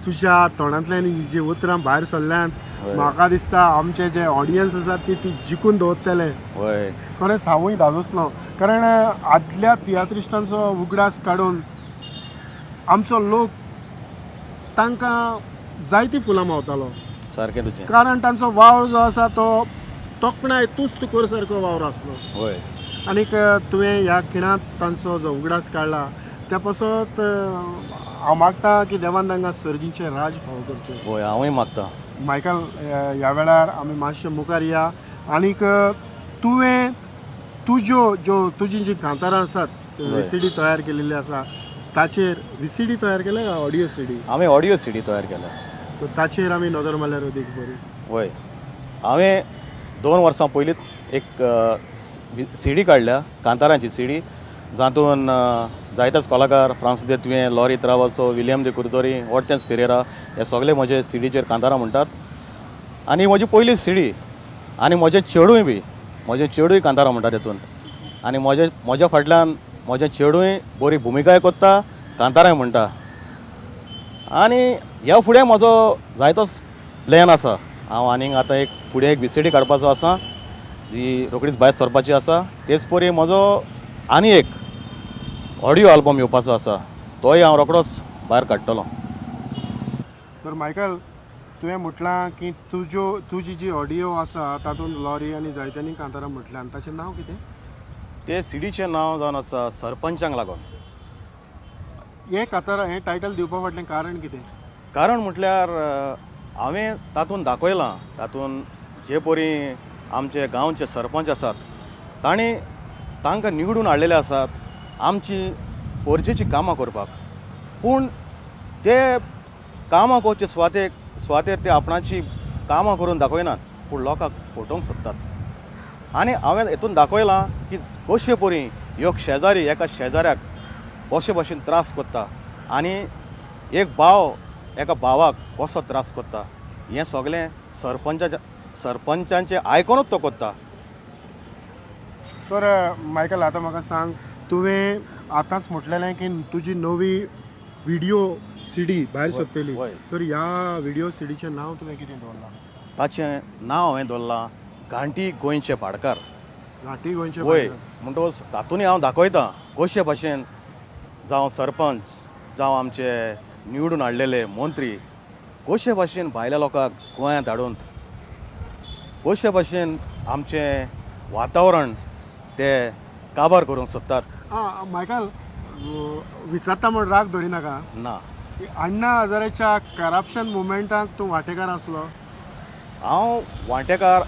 तुज्या तोंडांतल्यान ही जी उतरां भायर सरल्यान म्हाका दिसता आमचे जे ऑडियन्स आसात ती जिखून दवरतले. होय खरेंच हांवूय धादोसलो कारण आदल्या तियात्रिस्टांचो उगडास काडून आमचो लोक तांकां जायती फुलां मावतालो. सारकें तुजें. कारण तांचो वावर जो आसा तो तोखणाय तुस्त कोर सारको वावर आसलो. होय आनीक तुवें ह्या खिणांत तांचो जो उगडास काडला त्या पासत हांव मागतां की देवान तांकां सर्गीचें राज फावो करचें. होय हांवूय मागतां. मायकल ह्या वेळार आमी मातशे मुखार या आनीक तुवें तुजी जी कांतारां आसात विसीडी तयार केलेली आसा ताचेर विसीडी तयार केल्या काय ऑडियो सीडी? हांवें ऑडियो सीडी तयार केल्या. सो ताचेर आमी नदर मारल्यार अदीक बरी. होय हांवें 2 वर्सां पयलींच एक सीडी काडल्या कांतारांची सीडी जातून जायतेच कलाकार फ्रांस दे तुवें, लॉरी त्रावासो, विलियम दे कुर्तोरी, हॉर्टेन्स पेरेरा हे सगळे म्हजे सीडीचेर कांतारां म्हणटात. आनी म्हजी पयली सीडी आनी म्हजें चेडूय कांतारां म्हणटा तेतून. आनी म्हज्या फाटल्यान म्हजें चेडूय बरी भुमिकाय कोत्ता, कांतारांय म्हणटा. आनी ह्या फुडें म्हजो जायतोच प्लॅन आसा. हांव आनीक आतां फुडें एक विसीडी काडपाचो आसा जी रोखडीच भायर सरपाची आसा. तेच परी म्हजो आनी एक ऑडियो आल्बम येवपाचो आसा तोय हांव रोखडोच भायर काडटलो. तर मायकल तुवें म्हटलां की तुजी जी ऑडियो आसा तातूंत लॉरी आनी जायत्यांनी कांतारां म्हटल्यान ताचें नांव कितें? ते सीडीचें नांव जावन आसा सरपंचांक लागून. हें टायटल दिवपा फाटलें कारण कितें? कारण म्हटल्यार हांवें तातूंत दाखयलां तातूंत जे परी आमचे गांवचे सरपंच आसात तांकां निवडून हाडलेले आसात आमची पोरचेची कामां करपाक. पूण ते कामां करचे स्वातेर ते आपणाची कामां करून दाखयनात पूण लोकांक फटोवंक सोदतात. आनी हांवें हेतून दाखयलां की कशे परी एक शेजारी एका शेजाऱ्याक कशे भाशेन त्रास कोत्ता आनी एक भाव एका भावाक कसो त्रास कोत्ता हें सगळें सरपंचांचें आयकोनूच तो कोत्ता. तर मायकल आतां म्हाका सांग तुवें आतांच म्हटलेलें की तुजी नवी व्हिडिओ सीडी भायर सरतली. तर ह्या व्हिडिओ सीडीचें नांव तुवें कितें दवरलां? ताचें नांव हांवें दवरलां घांटी गोंयचे भाटकार. घाटी गोंयचे वय म्हणटच तातूंत हांव दाखयतां कशे भाशेन जावं सरपंच जावं आमचे निवडून हाडलेले मंत्री कशे भाशेन भायल्या लोकांक गोंयांत हाडून कशे भाशेन आमचें वातावरण ते काबार करूंक सोदतात. मायकल विचारता म्हण राग धरिनाका ना. अण्णा हजारेच्या करप्शन मुवमेंटाक तूं वांटेकार आसलो? हांव वांटेकार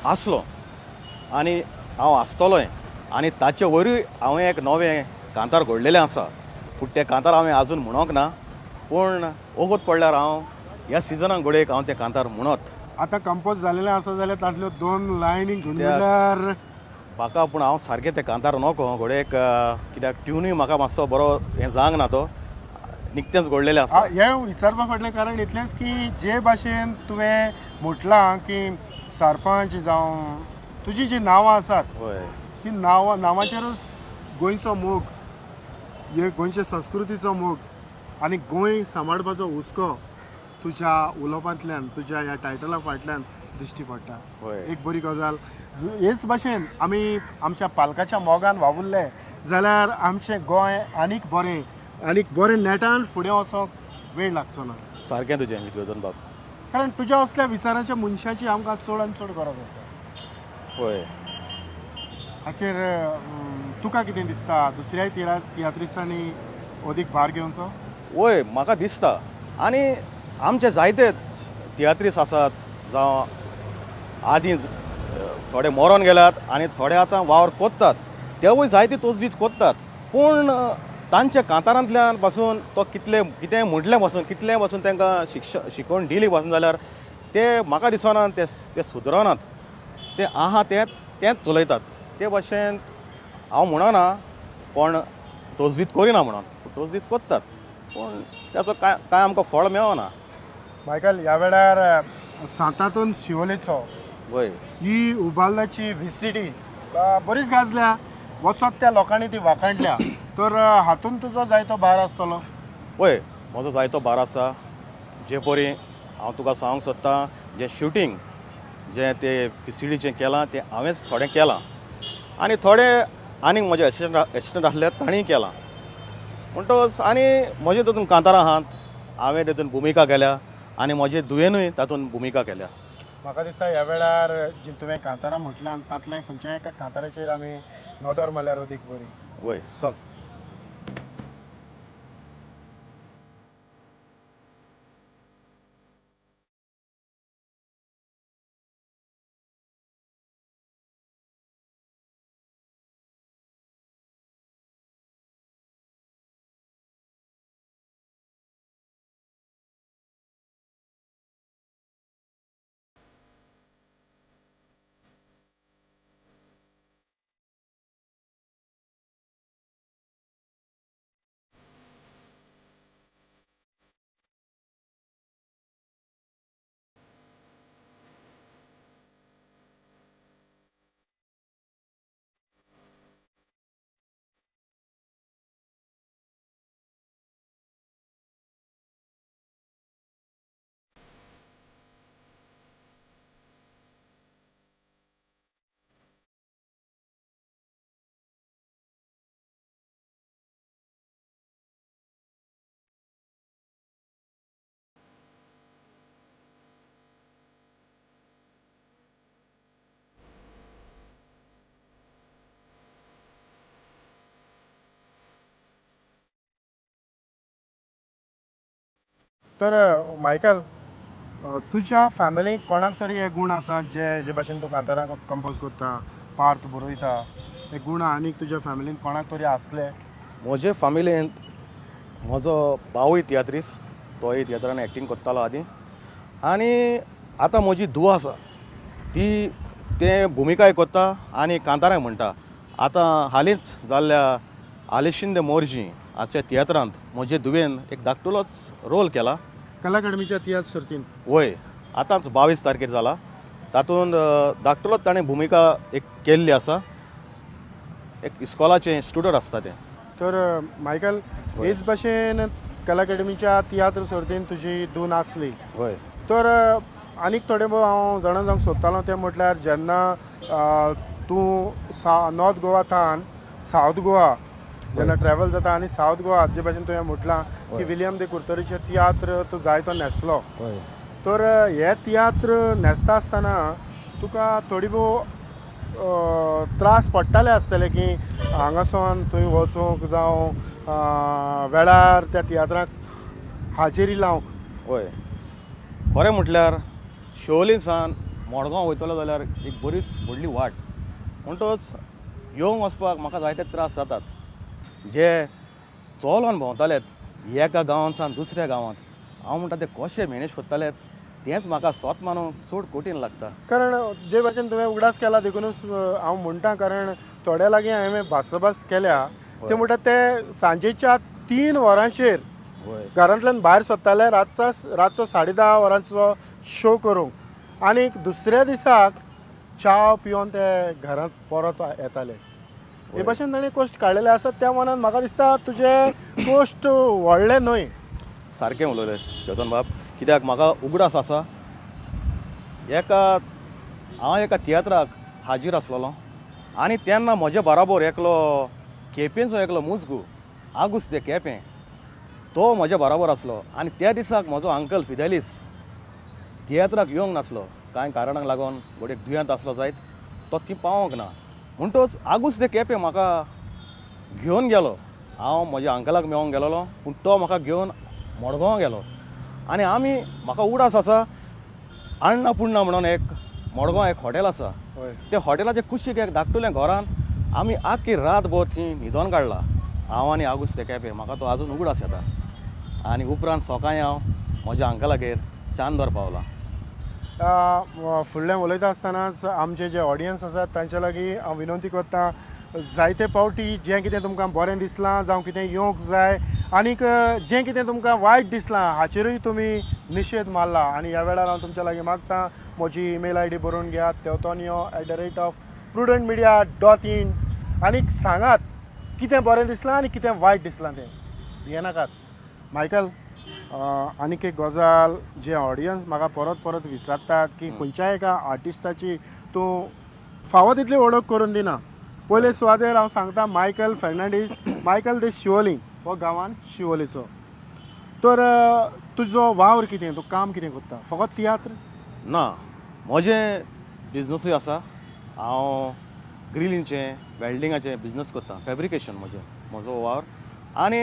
आसलो आनी हांव आसतलोय आनी ताचे वयरूय हांवें एक नवें कांतार घडलेलें आसा. पूण तें कांतार हांवें आजून म्हणोंक ना. पूण ओगोत पडल्यार हांव ह्या सिजनाक घडयेक हांव तें कांतार म्हणत. आतां कंपोज जालेलें आसा जाल्यार तांतल्यो 2 लायनी गुणगुल्यार म्हाका. पूण हांव सारकें तें कांतार नको घडयेक कित्याक ट्युनूय म्हाका मातसो बरो हें जावंक ना तो निकतेंच घडलेलें आसा. हें विचारपा फाटलें कारण इतलेंच की जे भाशेन तुवें म्हटलां की सरपंच जावं तुजी जी नांवां आसात ती नांवाचेरूच गोंयचो मोग हे गोंयचे संस्कृतीचो मोग आनी गोंय सांबाळपाचो हुस्को तुज्या उलोवपांतल्यान तुज्या ह्या टायटला फाटल्यान दिश्टी पडटा. एक बरी गजाल. हेच भाशेन आमी आमच्या पालकाच्या मोगान वावुरले जाल्यार आमचें गोंय आनीक बरें नेटान फुडें वचोंक वेळ लागचो ना. सारकें तुजें विद्योधन बाब. कारण तुज्या असल्या विचाराच्या मनशाची आमकां चड आनी चड गरज आसा. होय हाचेर तुका कितें दिसता दुसऱ्याय तियात्रिस्टांनी अदीक भार घेवचो? वय म्हाका दिसता. आनी आमचे जायतेच तियात्रीस आसात जावं आदीं थोडे मरोन गेल्यात आनी थोडे आतां वावर कोत्तात तेवूय जायती तोजवीज कोत्तात. पूण तांच्या कांतारांतल्यान पासून तो कितें म्हटलें पासून कितलें पासून तांकां शिकवण दिली पासून जाल्यार ते म्हाका दिसना ते सुदरनात. ते आहा तेंच चलयतात. ते भाशेन हांव म्हणना कोण तोजवीज करिना म्हणून तोजवीज कोत्तात पूण ताचो कांय आमकां फळ मेळना. मायकल ह्या वेळार सातांतून शिवोलेचो वय ही उबाल्ल्याची व्हिसीडी बरीच गाजल्या. वचत त्या लोकांनी ती वाखाणल्या. तर हातूंत तुजो जायतो भार आसतलो? वय म्हजो जायतो भार आसा. जे परी हांव तुका सांगूंक सोदतां जें शूटिंग जें ते सीडीचें केलां तें हांवेंच थोडें केलां आनी थोडें आनीक म्हजे एसिस्टंट आसले तांणीय केलां म्हणटच आनी म्हजे तातूंत कांतारां आहात हांवें तातूंत भुमिका केल्या आनी म्हजे धुवेनूय तातूंत भुमिका केल्या. म्हाका दिसता ह्या वेळार जी तुवें कांतारां म्हटल्यार तातलें खंयच्याय एका कांताराचेर आमी नदर मारल्यार अदीक बरी. वय चल. तर मायकल तुज्या फॅमिलीक कोणाक तरी हे गूण आसा जे भाशेन तूं कांतारां कंपोज करता पार्थ बरयता हे गूण आनीक तुज्या फॅमिलीन कोणाक तरी आसले? म्हजे फॅमिलींत म्हजो भावूय तियात्रीस तोय तियात्रान एक्टींग करतालो आदीं आनी आतां म्हजी धूव आसा ती तें भुमिकाय करता आनी कांतारांय म्हणटा. आतां हालींच जाल्ल्या आलेशिंदे मोर्जी हाच्या तियात्रांत म्हजे धुवेन एक धाकटुलोच रोल केला. कला अकादमीच्या तियात्र सर्तीन वय आतांच 22 तारखेर जाला तातूंत धाकटुलोच ताणें भुमिका एक केल्ली आसा. एक इस्कॉलाचें स्टुडंट आसता तें. तर मायकल हेच भाशेन कला अकादमीच्या तियात्र सर्तीन तुजी धून आसली. वय तर आनीक थोडे हांव जाणा जावंक सोदतालो तें म्हटल्यार जेन्ना तूं नॉर्थ गोवांतल्यान सावथ गोवा जेन्ना ट्रॅव्हल जाता आनी सावथ गोवा जे भाशेन तुवें म्हटलां की विलियम दे कुर्तरीचें तियात्र तूं जायतो न्हेसलो. तर हे तियात्र न्हेसता आसतना तुका थोडी भोव त्रास पडटाले आसतले की हांगासून थंय वचूंक जावं वेळार त्या तियात्राक हाजेरी लावंक. वय खरें म्हटल्यार शिवोलीन सावन मडगांव वयतलो जाल्यार एक बरीच व्हडली वाट म्हणटच येवंक वचपाक म्हाका जायते त्रास जातात. जे चलोन भोंवतालेत एका गांवांत सावन दुसऱ्या गांवांत हांव म्हणटा ते कशें मॅनेज करतालेत तेंच म्हाका स्वत मानूंक चड कठीण लागता. कारण जे भाशेन तुवें उगडास केला देखूनच हांव म्हणटा कारण थोड्या लागीं हांवें भासाभास केल्या ते म्हणटा ते सांजेच्या 3 वरांचेर घरांतल्यान भायर सरताले रातचो 10:30 वरांचो शो करूंक आनी दुसऱ्या दिसाक च्या पिवन ते घरांत परत येताले. हे भाशेन ताणें कश्ट काडलेले आसात त्या मनान म्हाका दिसता तुजे कश्ट व्हडले न्हय. सारकें उलयलें चेतन बाब कित्याक म्हाका उगडास आसा. हांव एका तियात्राक हाजीर आसलोलो आनी तेन्ना म्हजे बराबर एकलो केपेंचो एकलो मुजगू आगुस दे केपें तो म्हज्या बराबर आसलो आनी त्या दिसाक म्हजो अंकल फिदेलीस तियात्राक येवंक नासलो कांय कारणांक लागून घोडयेक दुयेंत आसलो जायत तो थंय पावोंक ना. म्हणटच आगुस दे केपें म्हाका घेवन गेलो. हांव म्हज्या अंकलाक मेळोंक गेलोलो पूण तो म्हाका घेवन मडगांव गेलो आनी म्हाका उगडास आसा अन्नपूर्णा म्हणून एक मडगांव एक हॉटेल आसा त्या हॉटेलाच्या कुशीक एक धाकटुलें घरांत आमी आख्खी रातभर थंय न्हिदोन काडला हांव आनी आगुस ते केपें. म्हाका तो आजून उगडास येता आनी उपरांत सकाळीं हांव म्हज्या अंकलागेर चांदर पावलां. फुडलें उलयता आसतनाच आमचे जे ऑडियन्स आसात तांचे लागीं हांव विनंती करतां जायते फावटी जें कितें तुमकां बरें दिसलां जावं कितें येवंक जाय आनीक जें कितें तुमकां वायट दिसलां हाचेरूय तुमी निशेध मारला आनी ह्या वेळार हांव तुमच्या लागीं मागतां म्हजी ईमेल ID बरोवन घेयात teutonio@prudentmedia.in आनीक सांगात कितें बरें दिसलां आनी कितें वायट दिसलां तें भियेनाकात. मायकल आनीक एक गजाल जे ऑडियन्स म्हाका परत परत विचारतात की खंयच्याय एका आर्टिस्टाची तूं फावो तितली वळख करून दिना. पयले सुवातेर हांव सांगता मायकल फेर्नांडीस, मायकल द शिवोलिंग हो गांवान शिवोलेचो. तर तुजो वावर कितें, तूं काम कितें करता, फकत तियात्र? ना, म्हजें बिझनसूय आसा. हांव ग्रिलींचें वेल्डिंगाचें बिझनस करता, फॅब्रिकेशन म्हजो वावर. आनी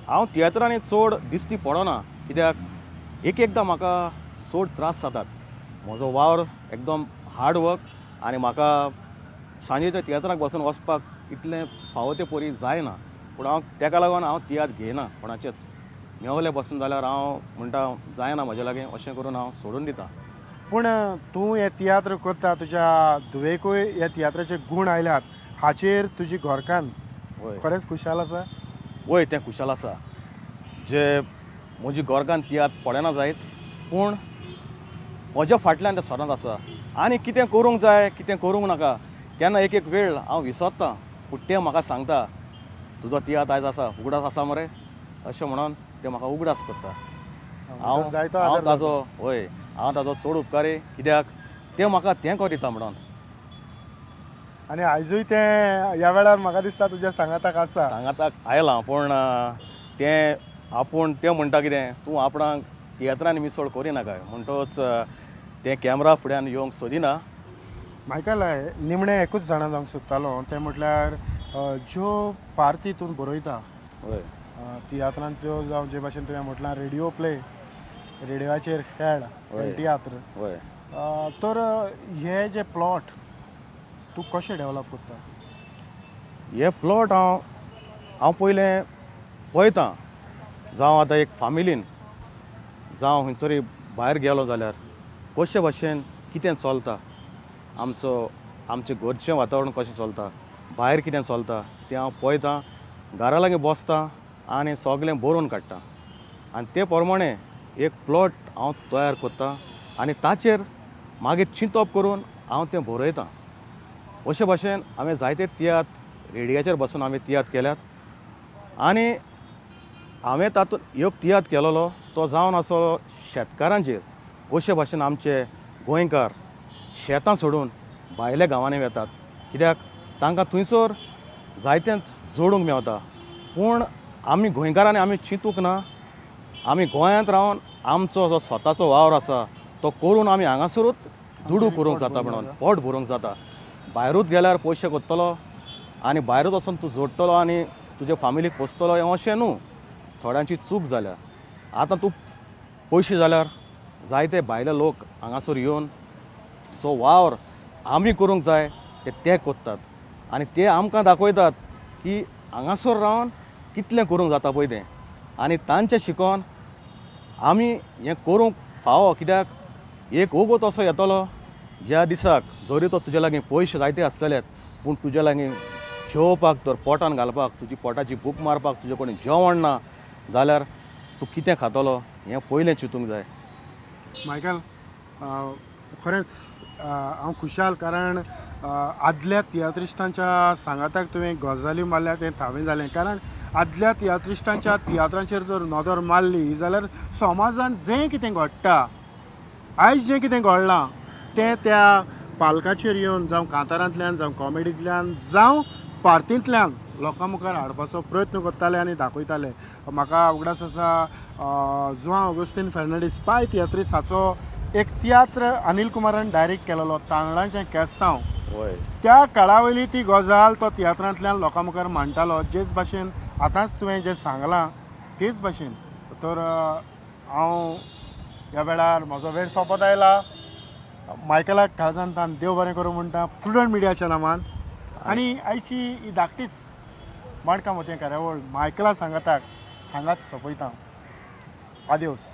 हांव तियात्रांनी चड दिसती पडना, कित्याक एकदां म्हाका चड त्रास जातात. म्हजो वावर एकदम हार्ड वर्क आनी म्हाका सांजेच्या तियात्राक बसून वचपाक इतलें फावो ते परी जायना. पूण हांव तेका लागून हांव तियात्र घेयना कोणाचेच. मेवलें बसून जाल्यार हांव म्हणटा जायना म्हजे लागीं, अशें करून हांव सोडून दितां. पूण तूं हें तियात्र करता, तुज्या धुवेकूय ह्या तियात्राचे गूण आयल्यात, हाचेर तुजी घरकान्न वय खरेंच खुशाल आसा? वय तें खुशाल आसा. जे म्हजी गोरकान तियात्र पडना जायत, पूण म्हज्या फाटल्यान तें सदांच आसा. आनी कितें करूंक जाय कितें करूंक नाका केन्ना एक वेळ हांव विसरतां, पूण तें म्हाका सांगता तुजो तियात्र आयज आसा, उगडास आसा मरे, अशें म्हणून तें म्हाका उगडास करता. हांव ताजो चड उपकारी, कित्याक तें म्हाका तें को दिता म्हणून. आनी आयजूय तें ह्या वेळार म्हाका दिसता तुज्या सांगाताक आसा. सांगाताक आयलां, पूण तें आपूण तें म्हणटा कितें, तूं आपणाक तियात्रांनी मिसळ करिनाका म्हणटच तें कॅमेरा फुड्यान येवंक सोदिना. मायकल, निमणें एकूच जाणा जावंक सोदतालो, तें म्हटल्यार ज्यो पार्टी तूं बरयता वय तियात्रांच्यो, जावं जे भाशेन तुवें म्हटलां रेडिओ प्ले, रेडिओचेर खेळ, तियात्र, वय तर हे जे प्लॉट तूं कशें डेवलप करता? हे प्लॉट हांव पयलें पळयतां. जावं आतां एक फामिलीन जावं खंयसरी भायर गेलो जाल्यार कशे भाशेन कितें चलता, आमचें घरचें वातावरण कशें चलता, भायर कितें चलता तें हांव पळयतां, घरा लागीं बसतां आनी सगळें बरोवन काडटां. आनी ते प्रमाणें एक प्लॉट हांव तयार करतां आनी ताचेर मागीर चिंतप करून हांव तें बरयतां. अशे भाशेन हांवें जायते तियात्र रेडियाचेर बसून हांवें तियात्र केल्यात. आनी हांवें तातूंत एक तियात्र केलोलो तो जावन आसलो शेतकारांचेर. कशे भाशेन आमचे गोंयकार शेतां सोडून भायल्या गांवांनी वेतात, कित्याक तांकां थंयसर जायतेंच जोडूंक मेवता. पूण आमी गोंयकारांनी आमी चिंतूंक ना, आमी गोंयांत रावन आमचो जो स्वताचो वावर आसा तो करून आमी हांगासरूच दुडू करूंक जाता म्हणून पोट भरूंक जाता. भायरूच गेल्यार पयशे कोत्तलो आनी भायरूच वचून तूं जोडटलो आनी तुजे फामिलीक पोसतलो हें अशें न्हू. थोड्यांची चूक जाल्या. आतां तूं पयशे जाल्यार जायते भायले लोक हांगासर येवन जो वावर आमी करूंक जाय ते कोत्तात आनी ते आमकां दाखयतात की हांगासर रावन कितलें करूंक जाता पळय तें. आनी तांचें शिकोन आमी हें करूंक फावो, कित्याक एक वगत असो येतलो ज्या दिसाक जरी तो तुजे लागीं पयशे जायते आसतलेत, पूण तुजे लागीं जेवपाक तर पोटान घालपाक, तुजी पोटाची भूक मारपाक तुजे कडेन जेवण ना जाल्यार तूं कितें खातलो हें पयलें चिंतूंक जाय. मायकल, खरेंच हांव खुशाल, कारण आदल्या तियात्रिस्टांच्या सांगाताक तुवें गजाली मारल्या तें थावें जालें. कारण आदल्या तियात्रिस्टांच्या तियात्रांचेर जर नदर मारली जाल्यार समाजान जें कितें घडटा, आयज जें कितें घडलां तें त्या पालकाचेर येवन जावं कांतारांतल्यान जावं कॉमेडींतल्यान जावं पार्टींतल्यान लोकां मुखार हाडपाचो प्रयत्न करताले आनी दाखयताले. म्हाका उगडास आसा जुआंव ऑगस्टीन फेर्नांडीस पाय तियात्रीस हाचो एक तियात्र अनिल कुमारान डायरेक्ट केलेलो, तांदळांचें केस्तांव. त्या काळा वयली ती गजाल तो तियात्रांतल्यान लोकां मुखार मांडटालो, जेच भाशेन आतांच तुवें जें सांगलां तेच भाशेन. तर हांव ह्या वेळार म्हजो वेळ सोंपत आयला. मायकलाक काळजांतान देव बरें करूं म्हणटा प्रुडंट मिडियाच्या नांवान. आनी आयची ही धाकटीच माडका मोतये कार्यावळ मायकला सांगाताक हांगाच सोंपयता. आदियोस.